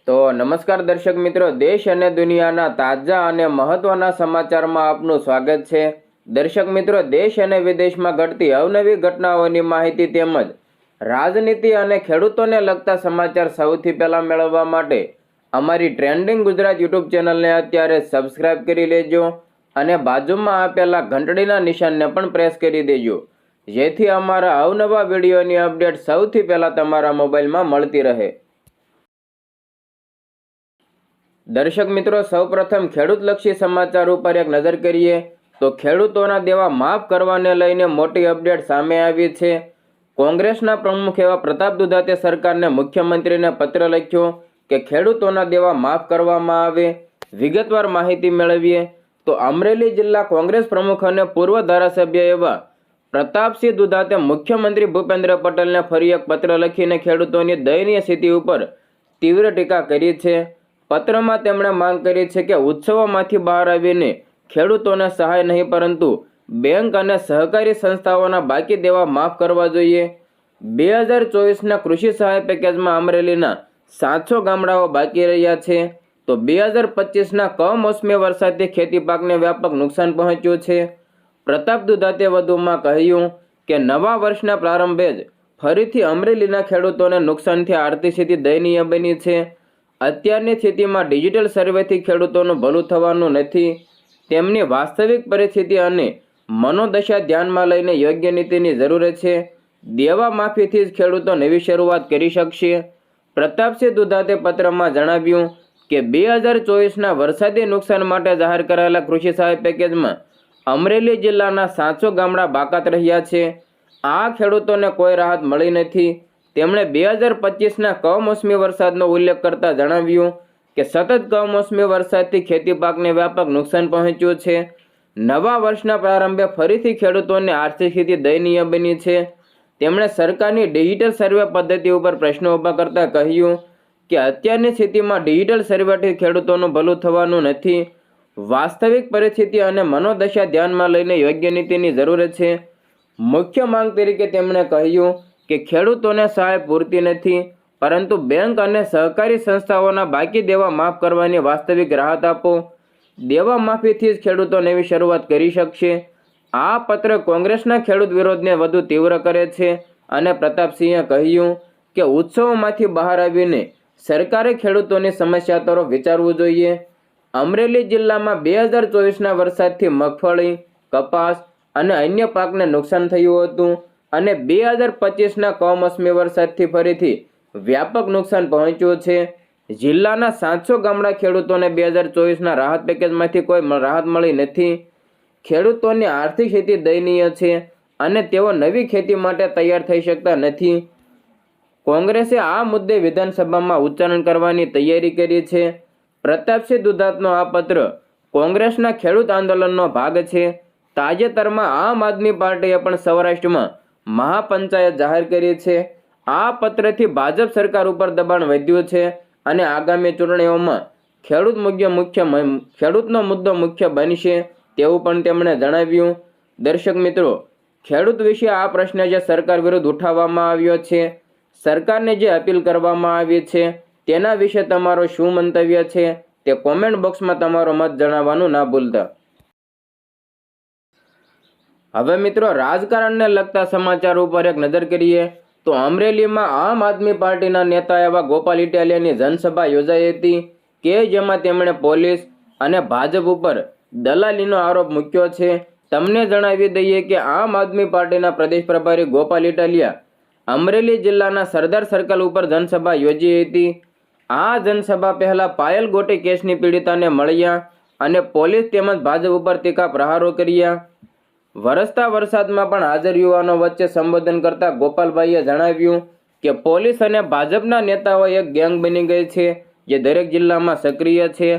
તો નમસ્કાર દર્શક મિત્રો, દેશ અને દુનિયાના તાજા અને મહત્વના સમાચારમાં આપનું સ્વાગત છે। દર્શક મિત્રો, દેશ અને વિદેશમાં ઘટતી અવનવી ઘટનાઓની માહિતી તેમજ રાજનીતિ અને ખેડૂતોને લગતા સમાચાર સૌથી પહેલા મેળવવા માટે અમારી ટ્રેન્ડિંગ ગુજરાત યુટ્યુબ ચેનલને અત્યારે સબસ્ક્રાઇબ કરી લેજો અને બાજુમાં આપેલા ઘંટડીના નિશાનને પણ પ્રેસ કરી દેજો, જેથી અમારા અવનવા વિડીયોની અપડેટ સૌથી પહેલા તમારા મોબાઈલમાં મળતી રહે। દર્શક મિત્રો, સૌપ્રથમ ખેડૂતલક્ષી સમાચાર ઉપર એક નજર કરીએ તો ખેડૂતોના દેવા માફ કરવાને લઈને મોટી અપડેટ સામે આવી છે। કોંગ્રેસના પ્રમુખ એવા પ્રતાપ દુધાતે સરકારને મુખ્યમંત્રીને પત્ર લખ્યો કે ખેડૂતોના દેવા માફ કરવામાં આવે। વિગતવાર માહિતી મેળવીએ તો અમરેલી જિલ્લા કોંગ્રેસ પ્રમુખ અને પૂર્વ ધારાસભ્ય એવા પ્રતાપસિંહ દુધાતે મુખ્યમંત્રી ભૂપેન્દ્ર પટેલને ફરી એક પત્ર લખીને ખેડૂતોની દયનીય સ્થિતિ ઉપર તીવ્ર ટીકા કરી છે। પત્રમાં તેમણે માંગ કરી છે કે ઉત્સવોમાંથી બહાર આવીને ખેડૂતોને સહાય નહીં પરંતુ બેંક અને સહકારી સંસ્થાઓના બાકી દેવા માફ કરવા જોઈએ। 2024ના કૃષિ સહાય પેકેજમાં અમરેલીના 700 ગામડાઓ બાકી રહ્યા છે, તો 2025ના કમોસમી વરસાદથી ખેતી પાકને વ્યાપક નુકસાન પહોંચ્યું છે। પ્રતાપ દુધાતે વધુમાં કહ્યું કે નવા વર્ષના પ્રારંભે જ ફરીથી અમરેલીના ખેડૂતોને નુકસાનથી આર્થિક સ્થિતિ દયનીય બની છે। અત્યારની સ્થિતિમાં ડિજિટલ સર્વેથી ખેડૂતોનું ભલું થવાનું નથી, તેમની વાસ્તવિક પરિસ્થિતિ અને મનોદશા ધ્યાનમાં લઈને યોગ્ય નીતિની જરૂર છે। દેવા માફીથી જ ખેડૂતો નવી શરૂઆત કરી શકશે। પ્રતાપસિંહ દુધાતે પત્રમાં જણાવ્યું કે 2024ના વરસાદી નુકસાન માટે જાહેર કરાયેલા કૃષિ સહાય પેકેજમાં અમરેલી જિલ્લાના 700 ગામડા બાકાત રહ્યા છે। આ ખેડૂતોને કોઈ રાહત મળી નથી। તેમણે 2025ના કમોસમી વરસાદનો ઉલ્લેખ કરતા જણાવ્યું કે સતત કમોસમી વરસાદથી ખેતી પાકને વ્યાપક નુકસાન પહોંચ્યું છે। નવા વર્ષના પ્રારંભે ફરીથી ખેડૂતોની આર્થિક સ્થિતિ દયનીય બની છે। તેમણે સરકારની ડિજિટલ સર્વે પદ્ધતિ ઉપર પ્રશ્નો ઊભા કરતા કહ્યું કે અત્યારની સ્થિતિમાં ડિજિટલ સર્વેથી ખેડૂતોનું ભલું થવાનું નથી, વાસ્તવિક પરિસ્થિતિ અને મનોદશા ધ્યાનમાં લઈને યોગ્ય નીતિની જરૂર છે। મુખ્ય માંગ તરીકે તેમણે કહ્યું કે ખેડૂતોને સહાય પૂરતી નથી પરંતુ બેંક અને સહકારી સંસ્થાઓના બાકી દેવા માફ કરવાની વાસ્તવિક રાહત આપો। દેવા માફીથી જ ખેડૂતો નવી શરૂઆત કરી શકશે। આ પત્ર કોંગ્રેસના ખેડૂત વિરોધને વધુ તીવ્ર કરે છે અને પ્રતાપસિંહે કહ્યું કે ઉત્સવોમાંથી બહાર આવીને સરકારે ખેડૂતોની સમસ્યા તરફ વિચારવું જોઈએ। અમરેલી જિલ્લામાં 2024ના વરસાદથી મગફળી, કપાસ અને અન્ય પાકને નુકસાન થયું હતું અને 2025ના કમોસમી વરસાદથી ફરીથી વ્યાપક નુકસાન પહોંચ્યું છે। જિલ્લાના 700 ગામડા ખેડૂતોને 2024ના રાહત પેકેજમાંથી કોઈ રાહત મળી નથી। ખેડૂતોની આર્થિક સ્થિતિ દયનીય છે અને તેઓ નવી ખેતી માટે તૈયાર થઈ શકતા નથી। કોંગ્રેસે આ મુદ્દે વિધાનસભામાં ઉચ્ચારણ કરવાની તૈયારી કરી છે। પ્રતાપસિંહ દુધાતનો આ પત્ર કોંગ્રેસના ખેડૂત આંદોલનનો ભાગ છે। તાજેતરમાં આમ આદમી પાર્ટીએ પણ સૌરાષ્ટ્રમાં મહાપંચાયત જાહેર કરી છે। આ પત્રથી ભાજપ સરકાર ઉપર દબાણ વધ્યું છે અને આગામી ચૂંટણીઓમાં ખેડૂતનો મુદ્દો મુખ્ય બનશે તેવું પણ તેમણે જણાવ્યું। દર્શક મિત્રો, ખેડૂત વિશે આ પ્રશ્ન જે સરકાર વિરુદ્ધ ઉઠાવવામાં આવ્યો છે, સરકારને જે અપીલ કરવામાં આવી છે તેના વિશે તમારો શું મંતવ્ય છે તે કોમેન્ટ બોક્સમાં તમારો મત જણાવવાનું ના ભૂલતા। હવે મિત્રો, રાજકારણને લગતા સમાચાર ઉપર એક નજર કરીએ તો અમરેલીમાં આમ આદમી પાર્ટીના નેતા એવા ગોપાલ ઇટાલિયાની જનસભા યોજાઈ હતી કે જેમાં તેમણે પોલીસ અને ભાજપ ઉપર દલાલીનો આરોપ મૂક્યો છે। તમને જણાવી દઈએ કે આમ આદમી પાર્ટીના પ્રદેશ પ્રભારી ગોપાલ ઇટાલિયા અમરેલી જિલ્લાના સરદાર સર્કલ ઉપર જનસભા યોજી હતી। આ જનસભા પહેલા પાયલ ગોટી કેસની પીડિતાને મળ્યા અને પોલીસ તેમજ ભાજપ ઉપર તીખા પ્રહારો કર્યા। વરસતા વરસાદમાં પણ હાજર યુવાનો વચ્ચે સંબોધન કરતા ગોપાલભાઈએ જણાવ્યું કે પોલીસ અને ભાજપના નેતાઓ એક ગેંગ બની ગઈ છે જે દરેક જિલ્લામાં સક્રિય છે।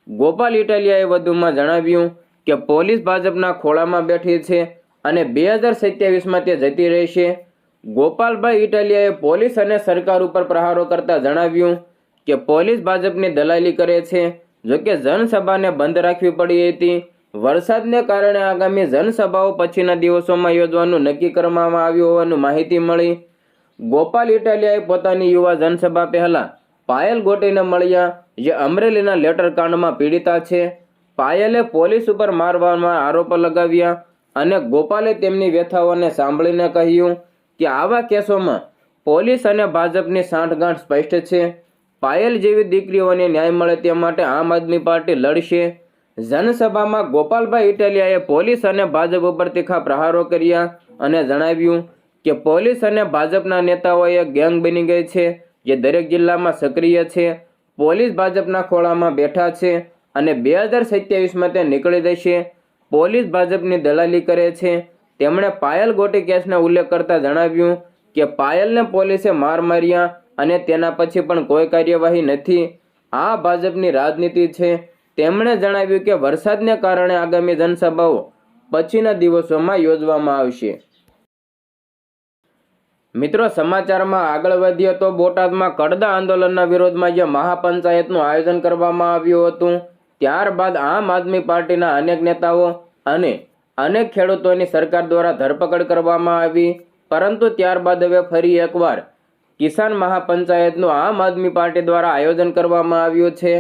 ગોપાલ ઇટાલિયાએ વધુમાં જણાવ્યું કે પોલીસ ભાજપના ખોળામાં બેઠી છે અને 2027માં તે જતી રહેશે। ગોપાલભાઈ ઇટાલિયાએ પોલીસ અને સરકાર ઉપર પ્રહારો કરતા જણાવ્યું કે પોલીસ ભાજપની દલાલી કરે છે। જોકે જનસભાને બંધ રાખવી પડી હતી। વરસાદને કારણે આગામી જનસભાઓ પછીના દિવસોમાં યોજવાનું નક્કી કરવામાં આવ્યું હોવાનું માહિતી મળી। ગોપાલ ઇટાલિયાએ પોતાની યુવા જનસભા પહેલા પાયલ ગોટીને મળ્યા, જે અમરેલીના લેટર કાંડમાં પીડિતા છે. પાયલે પોલીસ ઉપર મારવાના આરોપો લગાવ્યા અને ગોપાલે તેમની વ્યથાઓને સાંભળીને કહ્યું કે આવા કેસોમાં પોલીસ અને ભાજપની સાંઠગાંઠ સ્પષ્ટ છે. પાયલ જેવી દીકરીઓને ન્યાય મળે તે માટે આમ આદમી પાર્ટી લડશે. જનસભામાં ગોપાલભાઈ ઇટાલિયાએ પોલીસ અને ભાજપ ઉપર તીખા પ્રહારો કર્યા અને જણાવ્યું કે પોલીસ અને ભાજપના નેતાઓએ ગેંગ બની ગઈ છે, જે દરેક જિલ્લામાં સક્રિય છે. પોલીસ ભાજપના ખોળામાં બેઠા છે અને 2027માં તે નીકળી જશે. પોલીસ ભાજપની દલાલી કરે છે. તેમણે પાયલ ગોટી કેસનો ઉલ્લેખ કરતા જણાવ્યું કે પાયલને પોલીસે માર માર્યા અને તેના પછી પણ કોઈ કાર્યવાહી નથી. આ ભાજપની રાજનીતિ છે. તેમણે જણાવ્યું કે વરસાદને કારણે આગામી જનસભાઓ પછીના દિવસોમાં યોજવામાં આવશે. મિત્રો, સમાચારમાં આગળ વધીએ તો બોટાદમાં કડદા આંદોલનના વિરોધમાં જે મહાપંચાયતનું આયોજન કરવામાં આવ્યું હતું, ત્યારબાદ આમ આદમી પાર્ટીના અનેક નેતાઓ અને અનેક ખેડૂતોની સરકાર દ્વારા ધરપકડ કરવામાં આવી. પરંતુ ત્યારબાદ હવે ફરી એકવાર કિસાન મહાપંચાયતનું આમ આદમી પાર્ટી દ્વારા આયોજન કરવામાં આવ્યું છે.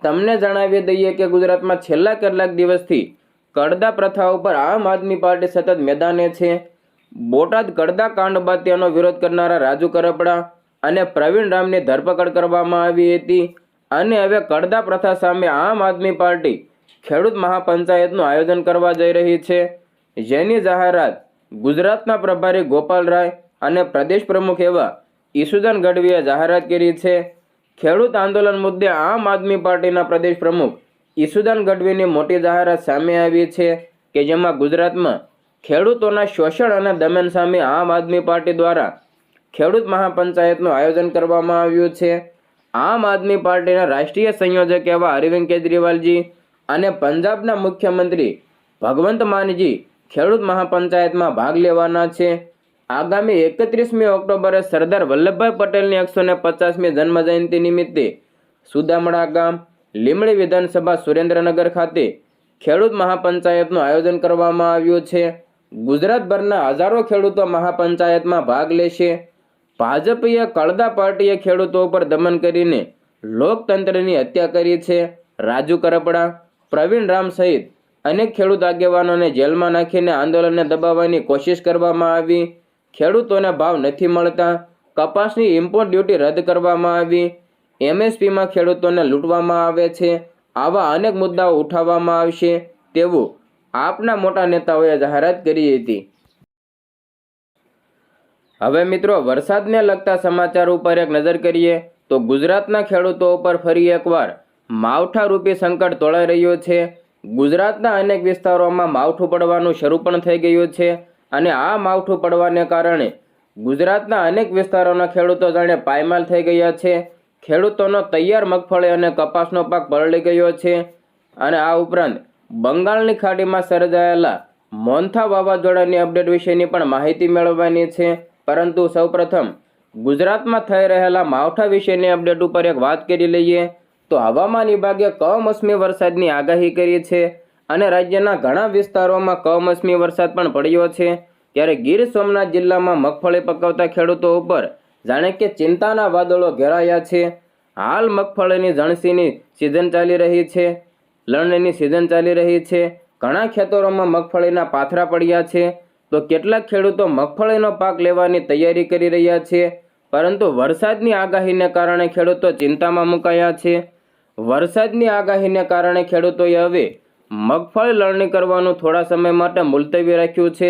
તમને જણાવી દઈએ કે ગુજરાતમાં છેલ્લા કેટલાક દિવસથી કડદા પ્રથા ઉપર આમ આદમી પાર્ટી સતત મેદાને છે. બોટાદ કડદા કાંડ બાદ તેનો વિરોધ કરનારા રાજુ કરપડા અને પ્રવીણ રામની ધરપકડ કરવામાં આવી હતી અને હવે કડદા પ્રથા સામે આમ આદમી પાર્ટી ખેડૂત મહાપંચાયતનું આયોજન કરવા જઈ રહી છે, જેની જાહેરાત ગુજરાતના પ્રભારી ગોપાલ રાય અને પ્રદેશ પ્રમુખ એવા ઈસુદાન ગઢવીએ જાહેરાત કરી છે. ખેડૂત આંદોલન મુદ્દે આમ આદમી પાર્ટીના પ્રદેશ પ્રમુખ ઈસુદાન ગઢવીની મોટી જાહેરાત સામે આવી છે કે જેમાં ગુજરાતમાં ખેડૂતોના શોષણ અને દમન સામે આમ આદમી પાર્ટી દ્વારા ખેડૂત મહાપંચાયતનું આયોજન કરવામાં આવ્યું છે. આમ આદમી પાર્ટીના રાષ્ટ્રીય સંયોજક એવા અરવિંદ કેજરીવાલજી અને પંજાબના મુખ્યમંત્રી ભગવંત માનજી ખેડૂત મહાપંચાયતમાં ભાગ લેવાના છે. આગામી 31મી ઓક્ટોબરે સરદાર વલ્લભભાઈ પટેલની 150મી જન્મજયંતિ નિમિત્તે સુદામડા ગામ, લીમડી વિધાનસભા, સુરેન્દ્રનગર ખાતે ખેડૂત મહાપંચાયતનું આયોજન કરવામાં આવ્યું છે. ગુજરાતભરના હજારો ખેડૂતો મહાપંચાયતમાં ભાગ લેશે. ભાજપીય કડદા પાર્ટીએ ખેડૂતો ઉપર દમન કરીને લોકતંત્રની હત્યા કરી છે. રાજુ કરપડા, પ્રવીણ રામ સહિત અનેક ખેડૂત આગેવાનોને જેલમાં નાખીને આંદોલનને દબાવવાની કોશિશ કરવામાં આવી. ખેડૂતોને ભાવ નથી મળતા. કપાસની ઇમ્પોર્ટ ડ્યુટી રદ કરવામાં આવી. MSPમાં ખેડૂતોને લૂંટવામાં આવે છે. આવા અનેક મુદ્દાઓ ઉઠાવવામાં આવશે તેવું આપના મોટા નેતાઓએ જાહેરાત કરી હતી. હવે મિત્રો, વરસાદને લગતા સમાચાર ઉપર એક નજર કરીએ તો ગુજરાતના ખેડૂતો ઉપર ફરી એકવાર માવઠારૂપી સંકટ તોળાઈ રહ્યું છે. ગુજરાતના અનેક વિસ્તારોમાં માવઠું પડવાનું શરૂ પણ થઈ ગયું છે અને આ માવઠું પડવાને કારણે ગુજરાતના અનેક વિસ્તારોના ખેડૂતો જાણે પાયમાલ થઈ ગયા છે. ખેડૂતોનો તૈયાર મગફળી અને કપાસનો પાક પલળી ગયો છે અને આ ઉપરાંત બંગાળની ખાડીમાં સર્જાયેલા મોન્થા વાવાઝોડાની અપડેટ વિશેની પણ માહિતી મેળવવાની છે. પરંતુ સૌપ્રથમ ગુજરાતમાં થઈ રહેલા માવઠા વિશેની અપડેટ ઉપર એક વાત કરી લઈએ તો હવામાન વિભાગે કમોસમી વરસાદની આગાહી કરી છે અને રાજ્યના ઘણા વિસ્તારોમાં કમોસમી વરસાદ પણ પડ્યો છે. ત્યારે ગીર સોમનાથ જિલ્લામાં મગફળી પકવતા ખેડૂતો ઉપર જાણે કે ચિંતાના વાદળો ઘેરાયા છે. હાલ મગફળીની જણસીની સિઝન ચાલી રહી છે, લણણીની સિઝન ચાલી રહી છે. ઘણા ખેતરોમાં મગફળીના પાથરા પડ્યા છે તો કેટલાક ખેડૂતો મગફળીનો પાક લેવાની તૈયારી કરી રહ્યા છે. પરંતુ વરસાદની આગાહીને કારણે ખેડૂતો ચિંતામાં મુકાયા છે. વરસાદની આગાહીને કારણે ખેડૂતોએ હવે મગફળી લણણી કરવાનું થોડા સમય માટે મુલતવી રાખ્યું છે.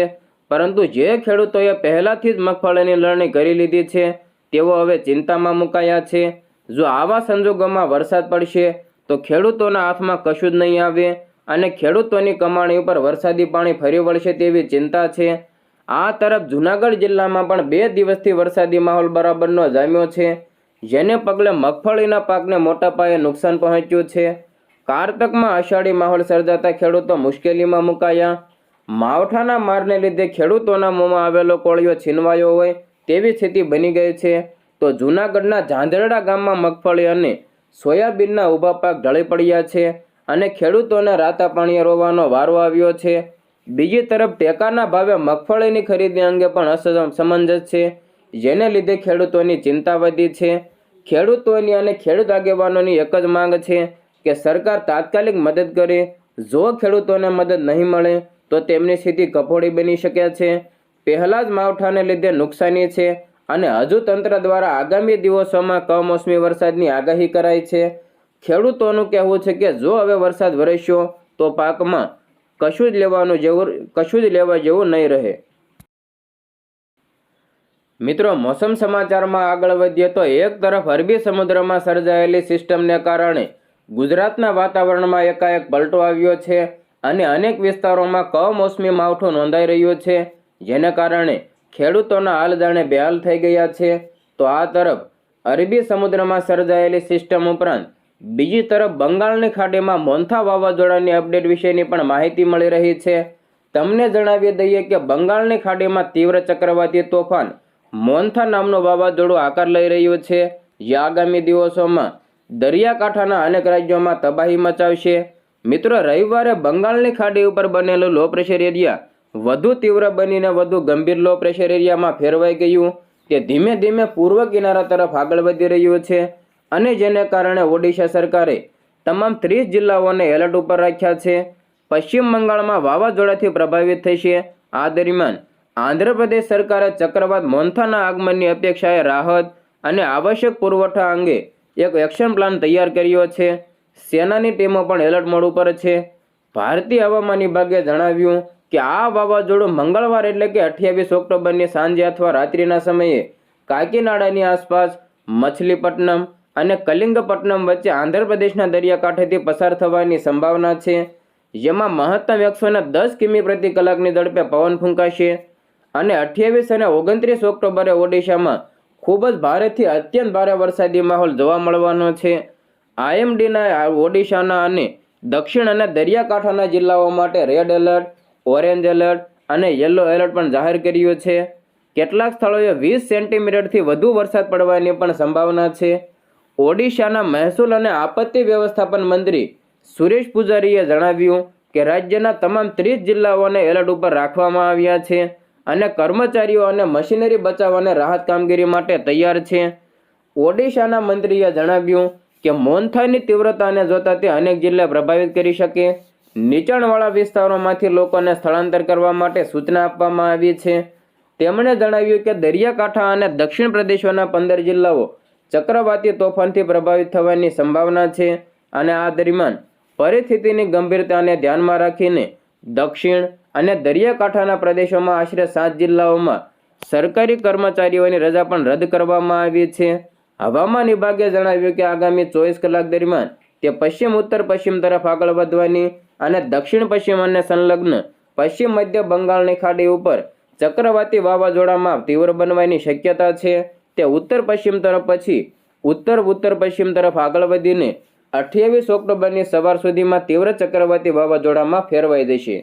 પરંતુ જે ખેડૂતોએ પહેલાથી જ મગફળીની લણણી કરી લીધી છે તેઓ હવે ચિંતામાં મુકાયા છે. જો આવા સંજોગોમાં વરસાદ પડશે તો ખેડૂતોના હાથમાં કશું જ નહીં આવે અને ખેડૂતોની કમાણી ઉપર વરસાદી પાણી ફરી વળશે તેવી ચિંતા છે. આ તરફ જૂનાગઢ જિલ્લામાં પણ 2 દિવસથી વરસાદી માહોલ બરાબરનો જામ્યો છે, જેને પગલે મગફળીના પાકને મોટા પાયે નુકસાન પહોંચ્યું છે. કારતકમાં અષાઢી માહોલ સર્જાતા ખેડૂતો મુશ્કેલીમાં મુકાયા. માવઠાના મારને લીધે ખેડૂતોના મોંમાં આવેલો કોળિયો છીનવાયો હોય તેવી સ્થિતિ બની ગઈ છે. તો જૂનાગઢના ઝાંઝરડા ગામમાં મગફળી અને સોયાબીનના ઊભા પાક ઢળી પડ્યા છે અને ખેડૂતોને રાતા પાણીએ રોવાનો વારો આવ્યો છે. બીજી તરફ ટેકાના ભાવે મગફળીની ખરીદી અંગે પણ અસમંજસ છે, જેને લીધે ખેડૂતોની ચિંતા વધી છે. ખેડૂતોની અને ખેડૂત આગેવાનોની એક જ માંગ છે કે સરકાર તાત્કાલિક મદદ કરે. જો ખેડૂતોને મદદ નહીં મળે તો તેમની સ્થિતિ કફોડી બની શકે છે. પહેલા જ માવઠાને લીધે નુકસાની છે અને હજુ તંત્ર દ્વારા આગામી દિવસોમાં કમોસમી વરસાદની આગાહી કરાઈ છે. ખેડૂતોનું કહેવું છે કે જો હવે વરસાદ વરસ્યો તો પાકમાં કશું જ લેવા જેવું નહીં રહે. મિત્રો, મોસમ સમાચારમાં આગળ વધીએ તો એક તરફ અરબી સમુદ્રમાં સર્જાયેલી સિસ્ટમને કારણે ગુજરાતના વાતાવરણમાં એકાએક પલટો આવ્યો છે અને અનેક વિસ્તારોમાં કમોસમી માવઠું નોંધાઈ રહ્યું છે, જેને કારણે ખેડૂતોના હાલ જાણે બેહાલ થઈ ગયા છે. તો આ તરફ અરબી સમુદ્રમાં સર્જાયેલી સિસ્ટમ ઉપરાંત બીજી તરફ બંગાળની ખાડીમાં મોન્થા વાવાઝોડાની અપડેટ વિશેની પણ માહિતી મળી રહી છે. તમને જણાવી દઈએ કે બંગાળની ખાડીમાં તીવ્ર ચક્રવાતી તોફાન મોન્થા નામનું વાવાઝોડું આકાર લઈ રહ્યું છે, જે આગામી દિવસોમાં દરિયાકાંઠાના અનેક રાજ્યોમાં તબાહી મચાવશે. મિત્રો, રવિવારે બંગાળની ખાડી ઉપર બનેલું લો પ્રેશર એરિયા વધુ તીવ્ર બનીને વધુ ગંભીર લો પ્રેશર એરિયામાં ફેરવાઈ ગયું. તે ધીમે ધીમે પૂર્વ કિનારા તરફ આગળ વધી રહ્યું છે અને જેને કારણે ઓડિશા સરકારે તમામ 30 જિલ્લાઓને એલર્ટ ઉપર રાખ્યા છે. પશ્ચિમ બંગાળમાં વાવાઝોડાથી પ્રભાવિત થશે. આ દરમિયાન આંધ્રપ્રદેશ સરકારે ચક્રવાત મોન્થાના આગમનની અપેક્ષાએ રાહત અને આવશ્યક પુરવઠા અંગે એક એક્શન પ્લાન તૈયાર કર્યો છે. સેનાની ટીમો પણ એલર્ટ મોડ ઉપર છે. ભારતીય હવામાન વિભાગે જણાવ્યું કે આ વાવાઝોડું મંગળવાર એટલે કે 28 ઓક્ટોબરની સાંજે અથવા રાત્રિના સમયે કાકીનાડાની આસપાસ, મછલીપટ્ટનમ અને કલિંગપટ્ટનમ વચ્ચે આંધ્રપ્રદેશના દરિયાકાંઠેથી પસાર થવાની સંભાવના છે, જેમાં મહત્તમ 110 કિમી પ્રતિ કલાકની ઝડપે પવન ફૂંકાશે અને 28 અને 29 ઓક્ટોબરે ઓડિશામાં ખૂબ જ ભારેથી અત્યંત ભારે વરસાદી માહોલ જોવા મળવાનો છે. IMDના ઓડિશાના અને દક્ષિણ અને દરિયાકાંઠાના જિલ્લાઓ માટે રેડ એલર્ટ, ઓરેન્જ એલર્ટ અને યલો એલર્ટ પણ જાહેર કર્યું છે. કેટલાક સ્થળોએ 20 સેન્ટીમીટરથી વધુ વરસાદ પડવાની પણ સંભાવના છે. ઓડિશાના મહેસૂલ અને આપત્તિ વ્યવસ્થાપન મંત્રી સુરેશ પૂજારીએ જણાવ્યું કે રાજ્યના તમામ 30 જિલ્લાઓને એલર્ટ ઉપર રાખવામાં આવ્યા છે અને કર્મચારીઓ અને મશીનરી બચાવ અને રાહત કામગીરી માટે તૈયાર છે. ઓડિશાના મંત્રીએ જણાવ્યું કે મોન્થાની તીવ્રતાને જોતા તે અનેક જિલ્લા પ્રભાવિત કરી શકે. નીચાણવાળા વિસ્તારોમાંથી લોકોને સ્થળાંતર કરવા માટે સૂચના આપવામાં આવી છે. તેમણે જણાવ્યું કે દરિયાકાંઠા અને દક્ષિણ પ્રદેશોના 15 જિલ્લાઓ ચક્રવાતી તોફાનથી પ્રભાવિત થવાની સંભાવના છે અને આ દરમિયાન પરિસ્થિતિની ગંભીરતાને ધ્યાનમાં રાખીને દક્ષિણ અને દરિયાકાંઠાના પ્રદેશોમાં આશરે 7 જિલ્લાઓમાં સરકારી કર્મચારીઓની રજા પણ રદ કરવામાં આવી છે. હવામાન વિભાગે જણાવ્યું કે આગામી 24 કલાક દરમિયાન તે પશ્ચિમ ઉત્તર પશ્ચિમ તરફ આગળ વધવાની અને દક્ષિણ પશ્ચિમ અને સંલગ્ન પશ્ચિમ મધ્ય બંગાળની ખાડી ઉપર ચક્રવાતી વાવાઝોડામાં તીવ્ર બનવાની શક્યતા છે. તે ઉત્તર પશ્ચિમ તરફ પછી ઉત્તર પશ્ચિમ તરફ આગળ વધીને 28 ઓક્ટોબરની સવાર સુધીમાં તીવ્ર ચક્રવાતી વાવાઝોડામાં ફેરવાઈ જશે.